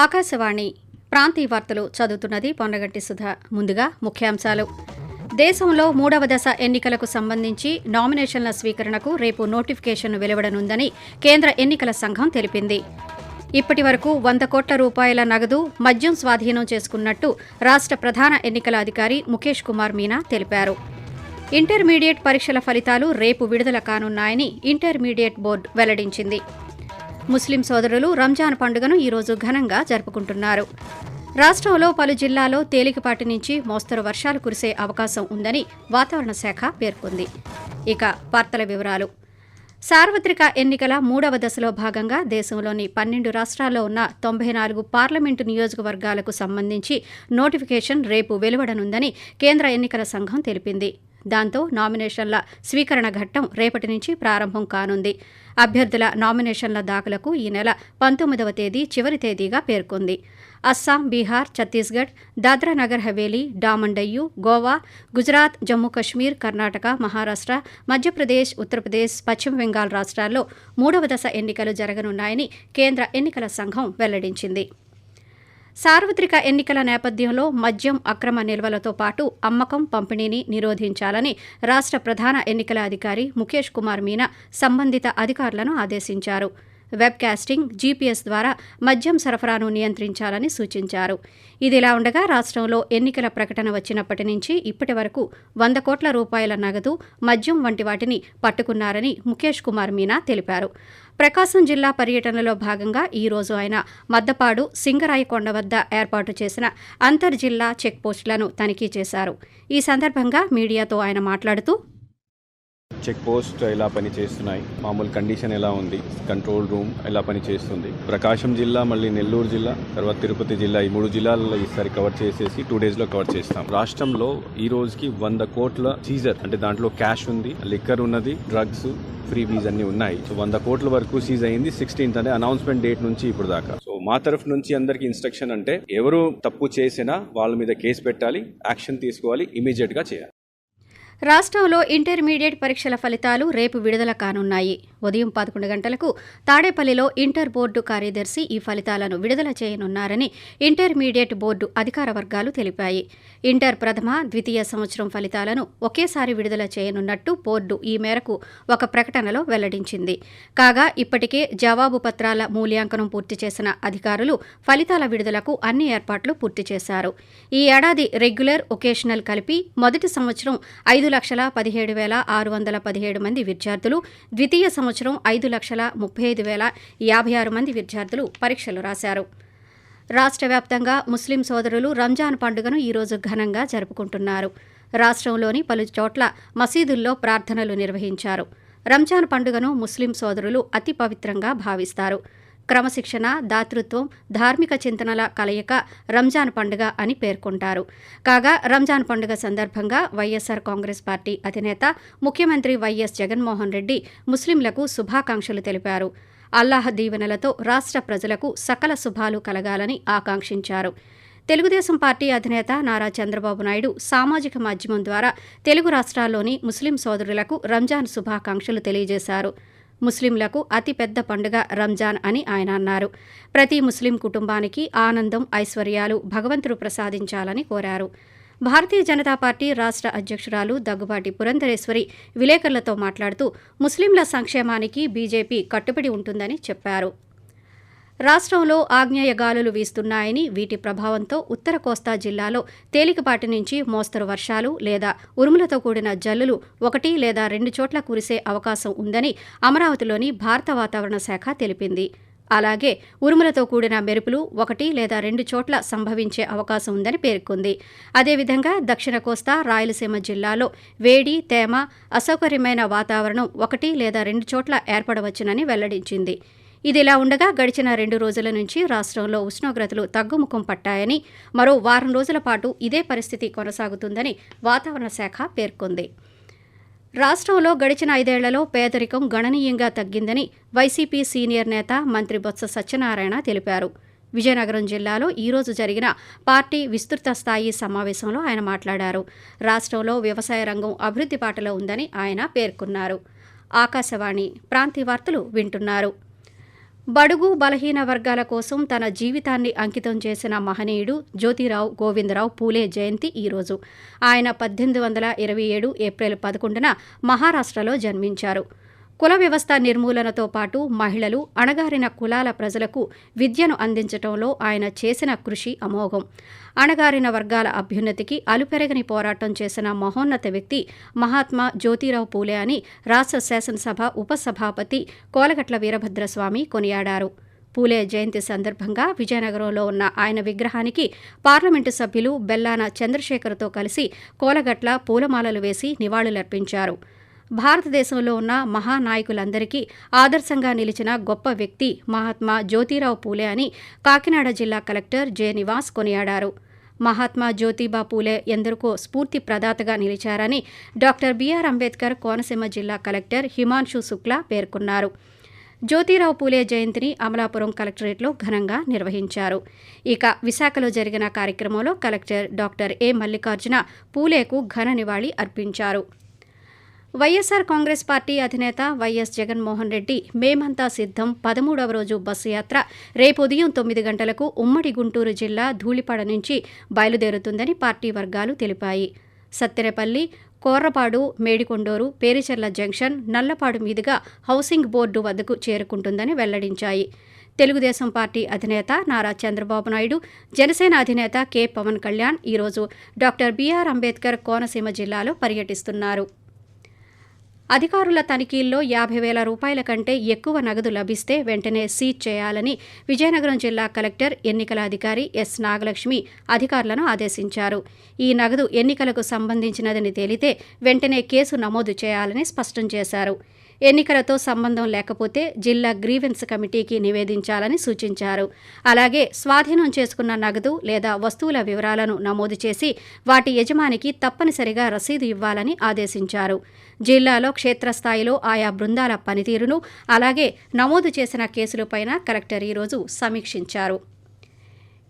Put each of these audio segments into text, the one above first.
ఆకాశవాణి ప్రాంతీయ వార్తలు చదువుతున్నది పొన్నగంటి సుధా. ముందుగా ముఖ్యాంశాలు. దేశంలో 3వ దశ ఎన్నికలకు సంబంధించి నామినేషన్ల స్వీకరణకు రేపు నోటిఫికేషన్ వెలువడనుందని కేంద్ర ఎన్నికల సంఘం తెలిపింది. ఇప్పటి వరకు 100 కోట్ల రూపాయల నగదు, మద్యం స్వాధీనం చేసుకున్నట్టు రాష్ట ప్రధాన ఎన్నికల అధికారి ముఖేష్ కుమార్ మీనా తెలిపారు. ఇంటర్మీడియట్ పరీక్షల ఫలితాలు రేపు విడుదల కానున్నాయని ఇంటర్మీడియట్ బోర్డు వెల్లడించింది. ముస్లిం సోదరులు రంజాన్ పండుగను ఈరోజు ఘనంగా జరుపుకుంటున్నారు. రాష్ట్రంలో పలు జిల్లాల్లో తేలికపాటి నుంచి మోస్తరు వర్షాలు కురిసే అవకాశం ఉందని వాతావరణ శాఖ పేర్కొంది. ఇక వార్తల వివరాలు. సార్వత్రిక ఎన్నికల 3వ దశలో భాగంగా దేశంలోని 12 రాష్ట్రాల్లో ఉన్న 94 పార్లమెంటు నియోజకవర్గాలకు సంబంధించి నోటిఫికేషన్ రేపు వెలువడనుందని కేంద్ర ఎన్నికల సంఘం తెలిపింది. దాంతో నామినేషన్ల స్వీకరణ ఘట్టం రేపటి నుంచి ప్రారంభం కానుంది. అభ్యర్థుల నామినేషన్ల దాఖలకు ఈ నెల 19వ తేదీ చివరి తేదీగా పేర్కొంది. అస్సాం, బీహార్, ఛత్తీస్గఢ్, దాద్రా నగర్ హవేలీ, డామన్ డయ్యూ, గోవా, గుజరాత్, జమ్మూ కశ్మీర్, కర్ణాటక, మహారాష్ట్ర, మధ్యప్రదేశ్, ఉత్తరప్రదేశ్, పశ్చిమ బెంగాల్ రాష్ట్రాల్లో 3వ దశ ఎన్నికలు జరగనున్నాయని కేంద్ర ఎన్నికల సంఘం వెల్లడించింది. సార్వత్రిక ఎన్నికల నేపథ్యంలో మద్యం అక్రమ నిల్వలతో పాటు అమ్మకం, పంపిణీని నిరోధించాలని రాష్ట ప్రధాన ఎన్నికల అధికారి ముఖేష్ కుమార్ మీనా సంబంధిత అధికారులను ఆదేశించారు. వెబ్ కాస్టింగ్, జీపీఎస్ ద్వారా మద్యం సరఫరాను నియంత్రించాలని సూచించారు. ఇదిలా ఉండగా రాష్ట్రంలో ఎన్నికల ప్రకటన వచ్చినప్పటి నుంచి ఇప్పటి వరకు 100 కోట్ల రూపాయల నగదు, మద్యం వంటి వాటిని పట్టుకున్నారని ముఖేష్ కుమార్ మీనా తెలిపారు. ప్రకాశం జిల్లా పర్యటనలో భాగంగా ఈ రోజు ఆయన మద్దపాడు, సింగరాయకొండ వద్ద ఏర్పాటు చేసిన అంతర్జిల్లా చెక్పోస్టులను తనిఖీ చేశారు. ఈ సందర్భంగా మీడియాతో ఆయన మాట్లాడుతూ, చెక్ పోస్ట్ ఎలా పనిచేస్తున్నాయి, మామూలు కండిషన్ ఎలా ఉంది, కంట్రోల్ రూమ్ ఎలా పనిచేస్తుంది, ప్రకాశం జిల్లా, మళ్ళీ నెల్లూరు జిల్లా, తర్వాత తిరుపతి జిల్లా, ఈ 3 జిల్లాలలో ఈసారి కవర్ చేసేసి 2 days లో కవర్ చేస్తాం. రాష్ట్రంలో ఈ రోజుకి 100 కోట్ల సీజర్, అంటే దాంట్లో క్యాష్ ఉంది, లిక్కర్ ఉన్నది, డ్రగ్స్, ఫ్రీ వీజ్ అన్ని ఉన్నాయి. సో 100 కోట్ల వరకు సీజ్ అయింది 16th అంటే అనౌన్స్మెంట్ డేట్ నుంచి ఇప్పుడు దాకా. సో మా తరఫు నుంచి అందరికి ఇన్స్ట్రక్షన్ అంటే ఎవరు తప్పు చేసినా వాళ్ళ మీద కేసు పెట్టాలి, యాక్షన్ తీసుకోవాలి, ఇమీడియట్ గా చేయాలి. రాష్ట్రంలో ఇంటర్మీడియట్ పరీక్షల ఫలితాలు రేపు విడుదల కానున్నాయి. ఉదయం 11 గంటలకు తాడేపల్లిలో ఇంటర్ బోర్డు కార్యదర్శి ఈ ఫలితాలను విడుదల చేయనున్నారని ఇంటర్మీడియట్ బోర్డు అధికార వర్గాలు తెలిపాయి. ఇంటర్ ప్రథమ, ద్వితీయ సంవత్సరం ఫలితాలను ఒకేసారి విడుదల చేయనున్నట్టు బోర్డు ఈ మేరకు ఒక ప్రకటనలో వెల్లడించింది. కాగా ఇప్పటికే జవాబు పత్రాల మూల్యాంకనం పూర్తి చేసిన అధికారులు ఫలితాల విడుదలకు అన్ని ఏర్పాట్లు పూర్తి చేశారు. ఈ ఏడాది రెగ్యులర్, ఒకేషనల్ కలిపి మొదటి సంవత్సరం 5,17,617 మంది విద్యార్థులు, ద్వితీయ సంవత్సరం 5,35,056 మంది విద్యార్థులు పరీక్షలు రాశారు. రాష్ట్ర వ్యాప్తంగా ముస్లిం సోదరులు రంజాన్ పండుగను ఈరోజు ఘనంగా జరుపుకుంటున్నారు. రాష్ట్రంలోని పలు చోట్ల మసీదుల్లో ప్రార్థనలు నిర్వహించారు. రంజాన్ పండుగను ముస్లిం సోదరులు అతి పవిత్రంగా భావిస్తారు. క్రమశిక్షణ, దాతృత్వం, ధార్మిక చింతనల కలయిక రంజాన్ పండుగ అని పేర్కొంటారు. కాగా రంజాన్ పండుగ సందర్భంగా వైఎస్సార్ కాంగ్రెస్ పార్టీ అధినేత, ముఖ్యమంత్రి వైఎస్ జగన్మోహన్ రెడ్డి ముస్లింలకు శుభాకాంక్షలు తెలిపారు. అల్లాహ్ దీవెనలతో రాష్ట్ర ప్రజలకు సకల శుభాలు కలగాలని ఆకాంక్షించారు. తెలుగుదేశం పార్టీ అధినేత నారా చంద్రబాబు నాయుడు సామాజిక మాధ్యమం ద్వారా తెలుగు రాష్ట్రాల్లోని ముస్లిం సోదరులకు రంజాన్ శుభాకాంక్షలు తెలియజేశారు. ముస్లింలకు అతిపెద్ద పండుగ రంజాన్ అని ఆయన అన్నారు. ప్రతి ముస్లిం కుటుంబానికి ఆనందం, ఐశ్వర్యాలు భగవంతుడు ప్రసాదించాలని కోరారు. భారతీయ జనతా పార్టీ రాష్ట్ర అధ్యక్షురాలు దగ్గుబాటి పురంధరేశ్వరి విలేకరులతో మాట్లాడుతూ ముస్లింల సంక్షేమానికి బీజేపీ కట్టుబడి ఉంటుందని చెప్పారు. రాష్ట్రంలో ఆగ్నేయ గాలులు వీస్తున్నాయని, వీటి ప్రభావంతో ఉత్తర కోస్తా జిల్లాలో తేలికపాటి నుంచి మోస్తరు వర్షాలు లేదా ఉరుములతో కూడిన జల్లులు 1 లేదా 2 చోట్ల కురిసే అవకాశం ఉందని అమరావతిలోని భారత వాతావరణ శాఖ తెలిపింది. అలాగే ఉరుములతో కూడిన మెరుపులు 1 లేదా 2 చోట్ల సంభవించే అవకాశం ఉందని పేర్కొంది. అదేవిధంగా దక్షిణ కోస్తా, రాయలసీమ జిల్లాలో వేడి, తేమ, అసౌకర్యమైన వాతావరణం 1 లేదా 2 చోట్ల ఏర్పడవచ్చునని వెల్లడించింది. ఇదిలా ఉండగా గడిచిన 2 రోజుల నుంచి రాష్ట్రంలో ఉష్ణోగ్రతలు తగ్గుముఖం పట్టాయని, మరో వారం రోజుల పాటు ఇదే పరిస్థితి కొనసాగుతుందని వాతావరణ శాఖ పేర్కొంది. రాష్ట్రంలో గడిచిన 5 ఏళ్లలో పేదరికం గణనీయంగా తగ్గిందని వైసీపీ సీనియర్ నేత, మంత్రి బొత్స సత్యనారాయణ తెలిపారు. విజయనగరం జిల్లాలో ఈ రోజు జరిగిన పార్టీ విస్తృత స్థాయి సమావేశంలో ఆయన మాట్లాడారు. రాష్ట్రంలో వ్యవసాయ రంగం అభివృద్ధి బాటలో ఉందని ఆయన పేర్కొన్నారు. ఆకాశవాణి ప్రాంతీయ వార్తలు వింటున్నారు. బడుగు బలహీన వర్గాల కోసం తన జీవితాన్ని అంకితం చేసిన మహనీయుడు జ్యోతిరావు గోవిందరావు పూలే జయంతి ఈరోజు. ఆయన 1827 ఏప్రిల్ 11న మహారాష్ట్రలో జన్మించారు. కుల వ్యవస్థ నిర్మూలనతో పాటు మహిళలు, అణగారిన కులాల ప్రజలకు విద్యను అందించటంలో ఆయన చేసిన కృషి అమోఘం. అణగారిన వర్గాల అభ్యున్నతికి అలుపెరగని పోరాటం చేసిన మహోన్నత వ్యక్తి మహాత్మా జ్యోతిరావు పూలే అని రాష్ట్ర శాసనసభ ఉపసభాపతి కోలగట్ల వీరభద్రస్వామి కొనియాడారు. పూలే జయంతి సందర్భంగా విజయనగరంలో ఉన్న ఆయన విగ్రహానికి పార్లమెంటు సభ్యులు బెల్లాన చంద్రశేఖర్తో కలిసి కోలగట్ల పూలమాలలు వేసి నివాళులర్పించారు. భారతదేశంలో ఉన్న మహానాయకులందరికీ ఆదర్శంగా నిలిచిన గొప్ప వ్యక్తి మహాత్మా జ్యోతిరావు పూలే అని కాకినాడ జిల్లా కలెక్టర్ జె నివాస్ కొనియాడారు. మహాత్మా జ్యోతిబా పూలే ఎందరికో స్ఫూర్తి ప్రదాతగా నిలిచారని డాక్టర్ బిఆర్ అంబేద్కర్ కోనసీమ జిల్లా కలెక్టర్ హిమాంశు శుక్లా పేర్కొన్నారు. జ్యోతిరావు పూలే జయంతిని అమలాపురం కలెక్టరేట్లో ఘనంగా నిర్వహించారు. ఇక విశాఖలో జరిగిన కార్యక్రమంలో కలెక్టర్ డాక్టర్ ఏ మల్లికార్జున పూలేకు ఘన నివాళి అర్పించారు. వైఎస్సార్ కాంగ్రెస్ పార్టీ అధినేత వైఎస్ జగన్మోహన్ రెడ్డి మేమంతా సిద్ధం 13వ రోజు బస్సు యాత్ర రేపు ఉదయం 9 గంటలకు ఉమ్మడి గుంటూరు జిల్లా ధూళిపాడ నుంచి బయలుదేరుతుందని పార్టీ వర్గాలు తెలిపాయి. సత్తెనపల్లి, కోర్రపాడు, మేడికొండూరు, పేరిచెర్ల జంక్షన్, నల్లపాడు మీదుగా హౌసింగ్ బోర్డు వద్దకు చేరుకుంటుందని వెల్లడించాయి. తెలుగుదేశం పార్టీ అధినేత నారా చంద్రబాబు నాయుడు, జనసేన అధినేత కె పవన్ కళ్యాణ్ ఈరోజు డాక్టర్ బిఆర్ అంబేద్కర్ కోనసీమ జిల్లాలో పర్యటిస్తున్నారు. అధికారుల తనిఖీల్లో 50,000 రూపాయల కంటే ఎక్కువ నగదు లభిస్తే వెంటనే సీజ్ చేయాలని విజయనగరం జిల్లా కలెక్టర్ ఎన్నికల అధికారి ఎస్ నాగలక్ష్మి అధికారులను ఆదేశించారు. ఈ నగదు ఎన్నికలకు సంబంధించినదని తేలితే వెంటనే కేసు నమోదు చేయాలని స్పష్టం చేశారు. ఎన్నికలతో సంబంధం లేకపోతే జిల్లా గ్రీవెన్స్ కమిటీకి నివేదించాలని సూచించారు. అలాగే స్వాధీనం చేసుకున్న నగదు లేదా వస్తువుల వివరాలను నమోదు చేసి వాటి యజమానికి తప్పనిసరిగా రసీదు ఇవ్వాలని ఆదేశించారు. జిల్లాలో క్షేత్రస్థాయిలో ఆయా బృందాల పనితీరును, అలాగే నమోదు చేసిన కేసులపైన కలెక్టర్ ఈరోజు సమీక్షించారు.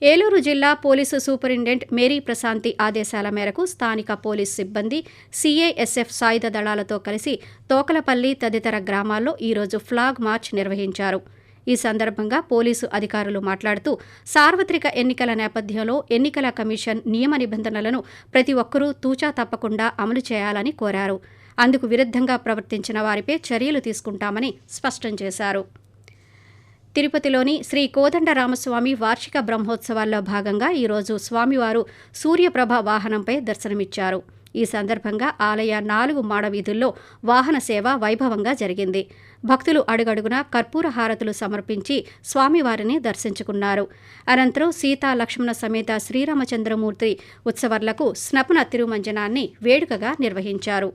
ఏలూరు జిల్లా పోలీసు సూపరింటెండెంట్ మేరీ ప్రశాంతి ఆదేశాల మేరకు స్థానిక పోలీసు సిబ్బంది, సీఐఎస్ఎఫ్ సాయుధ దళాలతో కలిసి తోకలపల్లి తదితర గ్రామాల్లో ఈరోజు ఫ్లాగ్ మార్చ్ నిర్వహించారు. ఈ సందర్భంగా పోలీసు అధికారులు మాట్లాడుతూ సార్వత్రిక ఎన్నికల నేపథ్యంలో ఎన్నికల కమిషన్ నియమ నిబంధనలను ప్రతి ఒక్కరూ తూచా తప్పకుండా అమలు చేయాలని కోరారు. అందుకు విరుద్ధంగా ప్రవర్తించిన వారిపై చర్యలు తీసుకుంటామని స్పష్టం చేశారు. తిరుపతిలోని శ్రీ కోదండరామస్వామి వార్షిక బ్రహ్మోత్సవాల్లో భాగంగా ఈరోజు స్వామివారు సూర్యప్రభ వాహనంపై దర్శనమిచ్చారు. ఈ సందర్భంగా ఆలయ 4 మాడ వీధుల్లో వాహన సేవ వైభవంగా జరిగింది. భక్తులు అడుగడుగునా కర్పూర హారతులు సమర్పించి స్వామివారిని దర్శించుకున్నారు. అనంతరం సీతా లక్ష్మణ సమేత శ్రీరామచంద్రమూర్తి ఉత్సవాలకు స్నపన తిరుమంజనాన్ని వేడుకగా నిర్వహించారు.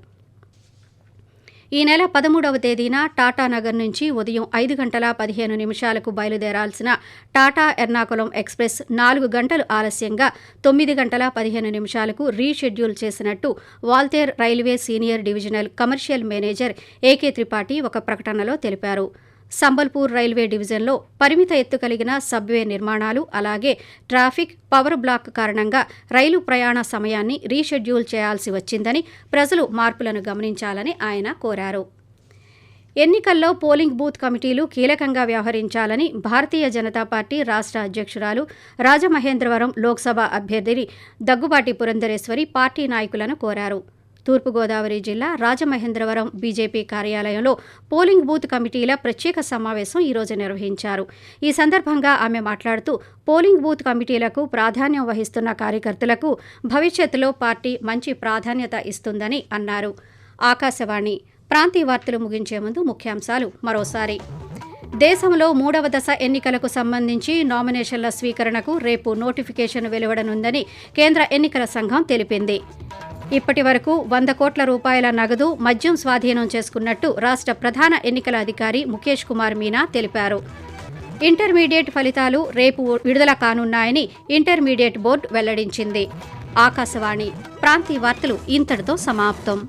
ఈ నెల 13వ తేదీన టాటానగర్ నుంచి ఉదయం 5:15 బయలుదేరాల్సిన టాటా ఎర్నాకుళం ఎక్స్ప్రెస్ 4 గంటలు ఆలస్యంగా 9:15 రీషెడ్యూల్ చేసినట్టు Waltair railway senior divisional commercial manager AK Tripathi ఒక ప్రకటనలో తెలిపారు. సంబల్పూర్ రైల్వే డివిజన్లో పరిమిత ఎత్తు కలిగిన సబ్వే నిర్మాణాలు, అలాగే ట్రాఫిక్, పవర్ బ్లాక్ కారణంగా రైలు ప్రయాణ సమయాన్ని రీషెడ్యూల్ చేయాల్సి వచ్చిందని, ప్రజలు మార్పులను గమనించాలని ఆయన కోరారు. ఎన్నికల్లో పోలింగ్ బూత్ కమిటీలు కీలకంగా వ్యవహరించాలని భారతీయ జనతా పార్టీ రాష్ట్ర అధ్యక్షురాలు రాజమహేంద్రవరం లోక్సభ అభ్యర్థిని దగ్గుబాటి పురంధరేశ్వరి పార్టీ నాయకులను కోరారు. తూర్పుగోదావరి జిల్లా రాజమహేంద్రవరం బీజేపీ కార్యాలయంలో పోలింగ్ బూత్ కమిటీల ప్రత్యేక సమావేశం ఈరోజు నిర్వహించారు. ఈ సందర్భంగా ఆమె మాట్లాడుతూ పోలింగ్ బూత్ కమిటీలకు ప్రాధాన్యం వహిస్తున్న కార్యకర్తలకు భవిష్యత్తులో పార్టీ మంచి ప్రాధాన్యత ఇస్తుందని అన్నారు. ఆకాశవాణి ప్రాంతీయ వార్తలు ముగించే ముందు ముఖ్యాంశాలు మరోసారి. దేశంలో 3వ దశ ఎన్నికలకు సంబంధించి నామినేషన్ల స్వీకరణకు రేపు నోటిఫికేషన్ వెలువడనుందని కేంద్ర ఎన్నికల సంఘం తెలిపింది. ఇప్పటి వరకు 100 కోట్ల రూపాయల నగదు, మద్యం స్వాధీనం చేసుకున్నట్టు రాష్ట్ర ప్రధాన ఎన్నికల అధికారి ముఖేష్ కుమార్ మీనా తెలిపారు. ఇంటర్మీడియట్ ఫలితాలు రేపు విడుదల కానున్నాయని ఇంటర్మీడియట్ బోర్డు వెల్లడించింది. ఆకాశవాణి ప్రాంతీయ వార్తలు ఇంతటితో సమాప్తం.